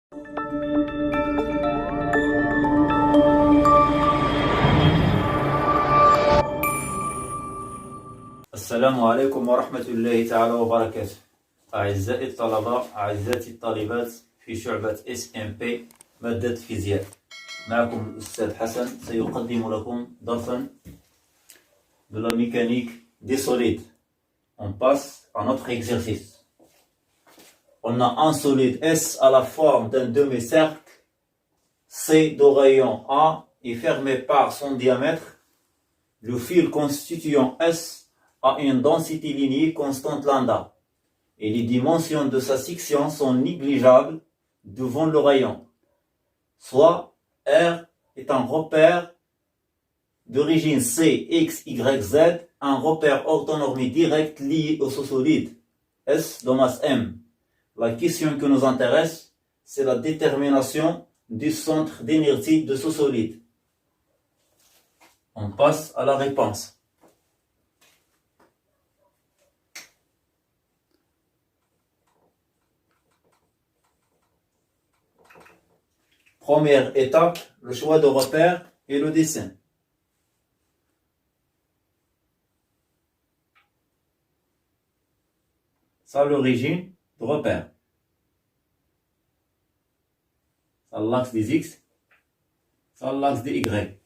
السلام عليكم ورحمة الله تعالى وبركاته. أعزائي الطلبة، أعزائي الطالبات في شعبة SMP مادة فيزياء. معكم الأستاذ حسن سيقدم لكم درسا de la mécanique des solides. On passe à notre exercice. On a un solide S à la forme d'un demi-cercle. C de rayon A est fermé par son diamètre. Le fil constituant S a une densité linéaire constante lambda et les dimensions de sa section sont négligeables devant le rayon. Soit R est un repère d'origine C, X, Y, Z, un repère orthonormé direct lié au solide S de masse M. La question que nous intéresse, c'est la détermination du centre d'inertie de ce solide. On passe à la réponse. Première étape, le choix de repère et le dessin. Ça, l'origine de repère. Ça, l'axe des X. Ça, l'axe des Y.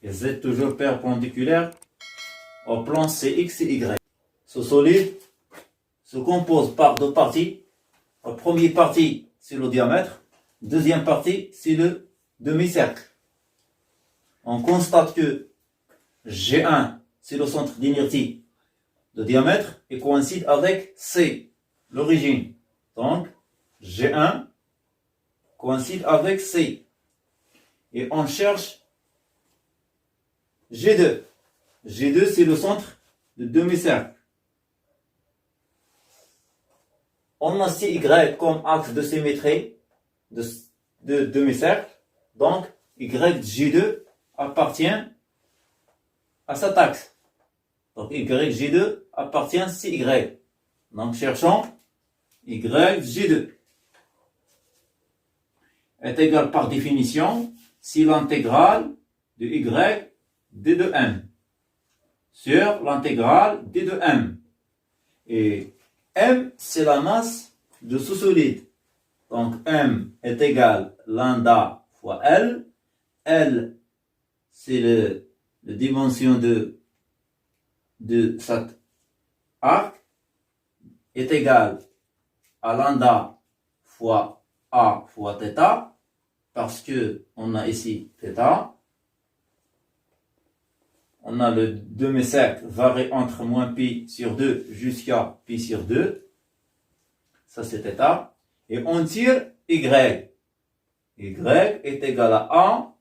Et Z toujours perpendiculaire au plan CX et Y. Ce solide se compose par deux parties. La première partie, c'est le diamètre. Deuxième partie, c'est le demi-cercle. On constate que G1, c'est le centre d'inertie de diamètre et coïncide avec C, l'origine. Donc, G1 coïncide avec C. Et on cherche G2. G2, c'est le centre de demi-cercle. On a CY comme axe de symétrie de demi-cercle. Donc, YG2 appartient à cet axe. Donc, YG2 appartient à CY. Donc, cherchons YG2 est égal par définition si l'intégrale de Y d de M sur l'intégrale d de M. Et M, c'est la masse de ce solide. Donc, M est égal lambda fois L. L, c'est la dimension de cet arc, est égal à lambda fois A fois θ, parce que on a ici θ. On a le demi-cercle varie entre moins pi sur 2 jusqu'à pi sur 2. Ça, c'est θ. Et on tire Y. Y est égal à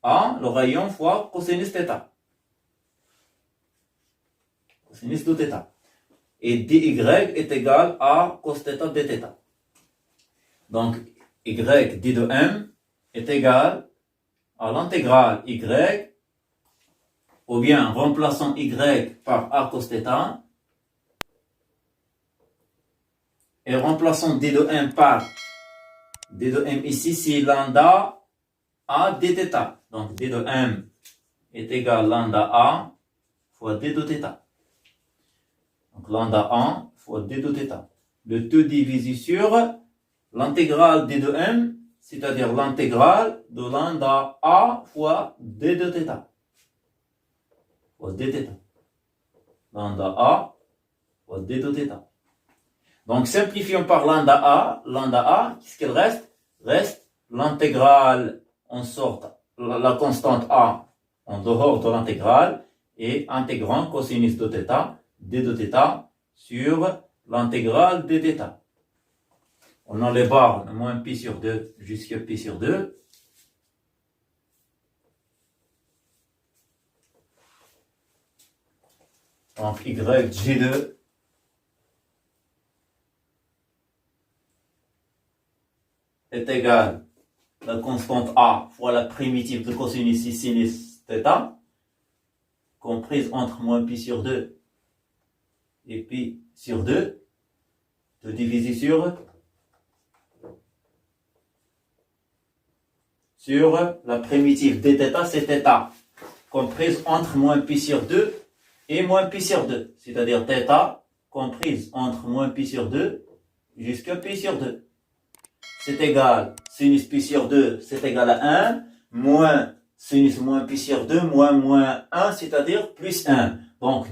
A, le rayon fois cosinus θ. Cosinus de θ. Et dy est égal à cos θ dθ. Donc, Y d de M est égal à l'intégrale Y, ou bien remplaçant Y par A cos θ, et remplaçant d de M par d de M ici, c'est lambda A dθ. Donc, d de M est égal à lambda A fois d de θ. Donc, lambda A fois d de θ. Le tout divisé sur l'intégrale d de M, c'est-à-dire l'intégrale de lambda A fois d de θ. Fois dθ. Lambda A fois d de θ. Donc, simplifions par lambda A, qu'est-ce qu'il reste? Reste l'intégrale, on sort la constante A en dehors de l'intégrale et intégrant cosinus de θ, d de θ sur l'intégrale d θ. On a les barres de moins pi sur 2 jusqu'à pi sur 2. Donc, YG2 est égal à la constante A fois la primitive de cosinus et sinus θ, comprise entre moins pi sur 2 et pi sur 2, de diviser sur sur la primitive dθ, c'est θ, comprise entre moins pi sur 2 et moins pi sur 2. C'est-à-dire θ comprise entre moins pi sur 2 jusqu'à pi sur 2. C'est égal, sinus pi sur 2, c'est égal à 1, moins sinus moins pi sur 2, moins 1, c'est-à-dire plus 1. Donc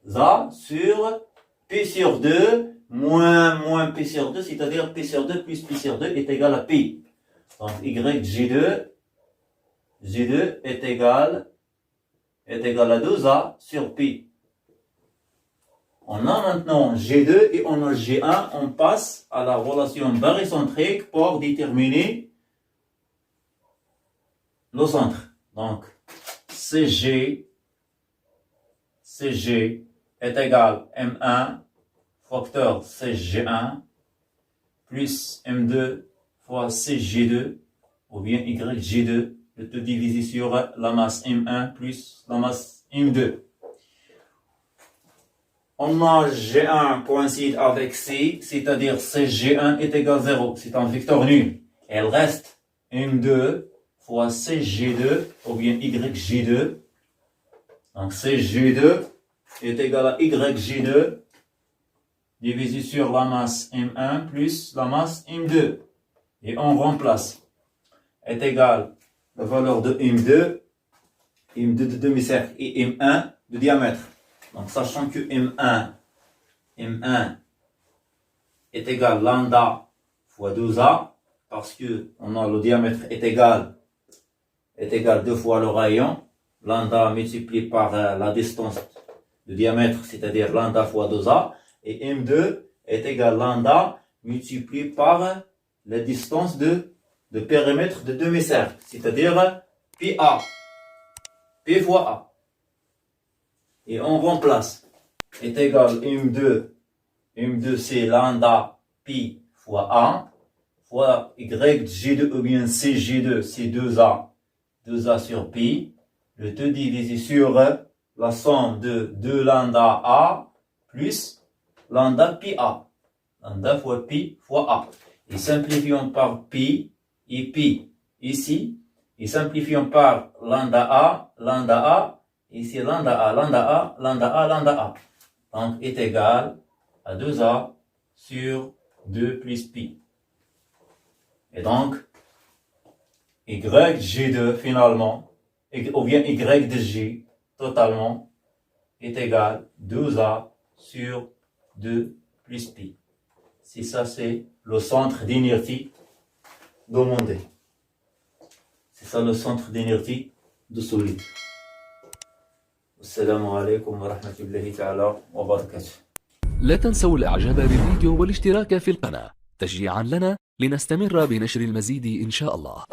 2a sur pi sur 2, moins pi sur 2, c'est-à-dire pi sur 2 plus pi sur 2 est égal à pi. Donc yj2 est égal à 2a sur pi. On a maintenant G2 et on a G1, on passe à la relation barycentrique pour déterminer le centre. Donc, CG est égal à M1 facteur CG1 plus M2 fois CG2 ou bien YG2, le tout divisé sur la masse M1 plus la masse M2. On a G1 coïncide avec C, c'est-à dire CG1 est égal à 0. C'est un vecteur nul. Elle reste M2 fois CG2 ou bien YG2. Donc CG2 est égal à YG2 divisé sur la masse M1 plus la masse M2. Et on remplace. Est égal à la valeur de M2 de demi-cercle et M1 de diamètre. Donc, sachant que M1 est égal à lambda fois 2A, parce que on a le diamètre est égal 2 fois le rayon, lambda multiplié par la distance de diamètre, c'est-à-dire lambda fois 2A, et M2 est égal à lambda multiplié par la distance de périmètre de demi-cercle, c'est-à-dire PA, P fois A. Et on remplace, est égal M2 c'est lambda pi fois A, fois YG2 ou bien CG2 c'est 2A sur pi, le tout divisé sur la somme de 2 lambda A plus lambda pi A, lambda fois pi fois A. Et simplifions par pi et pi ici, et simplifions par lambda A, ici lambda A. Donc est égal à 2A sur 2 plus pi. Et donc, YG2 finalement, ou bien Y de G totalement, est égal à 2A sur 2 plus pi. Si ça c'est le centre d'inertie demandé. C'est ça le centre d'inertie de solide. السلام عليكم ورحمة الله تعالى وبركاته. لا تنسوا الاعجاب بالفيديو والاشتراك في القناة تشجيعا لنا لنستمر بنشر المزيد إن شاء الله.